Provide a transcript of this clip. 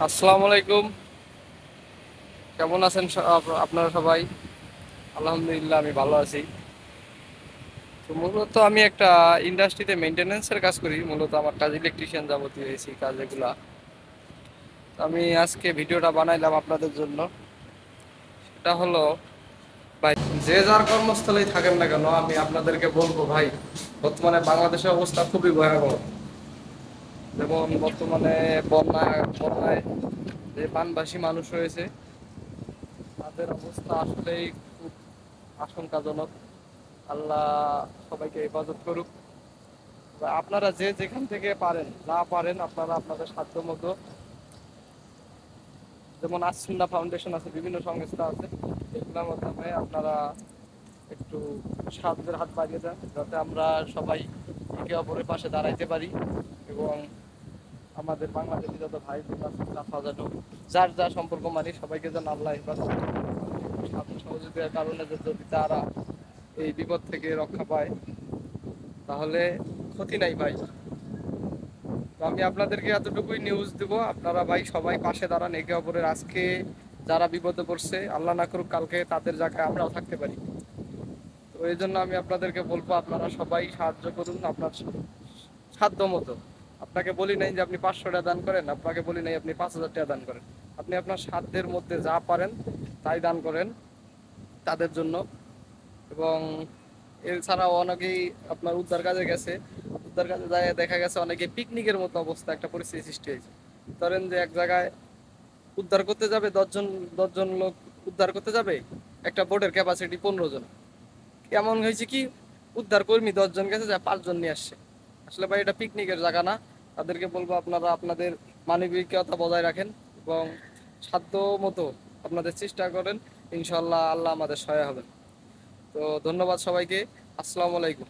আসসালামু আলাইকুম। কেমন আছেন আপনারা সবাই? আলহামদুলিল্লাহ, আমি ভালো আছি। তো মূলত আমি একটা ইন্ডাস্ট্রিতে মেনটেনেন্সের কাজ করি। মূলত আমার কাজ ইলেকট্রিশিয়ান, যাবতীয় এসি কাজ এগুলা। তো আমি আজকে ভিডিওটা বানাইলাম আপনাদের জন্য। সেটা হলো, ভাই, যে যার কর্মস্থলেই থাকেন না কেন, আমি আপনাদেরকে বলবো ভাই, বর্তমানে বাংলাদেশের অবস্থা খুবই ভয়াবহ। যেমন বর্তমানে বন্যায় যে বানভাসী মানুষ রয়েছে, তাদের অবস্থা আসলেই খুব আশঙ্কাজনক। আল্লাহ সবাইকে হেফাজত করুক। আপনারা যে যেখান থেকে পারেন, যা পারেন আপনারা আপনাদের সাধ্য মতো, যেমন আসুন্না ফাউন্ডেশন আছে, বিভিন্ন সংস্থা আছে, এগুলোর মাধ্যমে আপনারা একটু সাহায্যের হাত বাড়িয়ে দেন, যাতে আমরা সবাই একে অপরের পাশে দাঁড়াইতে পারি। এবং আমাদের বাংলাদেশি যত ভাই বোন আছে, যার যা সম্পর্ক মানি, সবাইকে যেন আল্লাহ হেফাজত করে। সাহায্য সহযোগিতার কারণে যদি তারা এই বিপদ থেকে রক্ষা পায়, তাহলে ক্ষতি নাই ভাই। তো আমি আপনাদেরকে এতটুকুই নিউজ দিব, আপনারা ভাই সবাই পাশে দাঁড়ান একে অপরের। আজকে যারা বিপদে পড়ছে, আল্লাহ না করুক কালকে তাদের জায়গায় আমরাও থাকতে পারি। তো এই জন্য আমি আপনাদেরকে বলবো, আপনারা সবাই সাহায্য করুন আপনার সাধ্য মতো। আপনাকে বলি নাই যে আপনি 500 টাকা দান করেন, আপনাকে বলি নাই আপনি 5,000 টাকা দান করেন। আপনি আপনার সাধ্যের মধ্যে যা পারেন তাই দান করেন তাদের জন্য। এবং এছাড়াও অনেকেই আপনার উদ্ধার কাজে গেছে, উদ্ধার কাজে যায় দেখা গেছে অনেকে পিকনিকের মতো অবস্থা, একটা পরিস্থিতি সৃষ্টি হয়েছে। ধরেন যে এক জায়গায় উদ্ধার করতে যাবে 10 জন, 10 জন লোক উদ্ধার করতে যাবে, একটা বোটের ক্যাপাসিটি 15 জন। এমন হয়েছে কি, উদ্ধার কর্মী 10 জন গেছে, যা 5 জন নিয়ে আসছে। আসলে ভাই, এটা পিকনিকের জায়গা না। তাদেরকে বলবো আপনারা আপনাদের মানবিকতা বজায় রাখেন এবং সাধ্য মতো আপনাদের চেষ্টা করেন। ইনশাল্লাহ আল্লাহ আমাদের সহায় হবেন। তো ধন্যবাদ সবাইকে। আসসালামু আলাইকুম।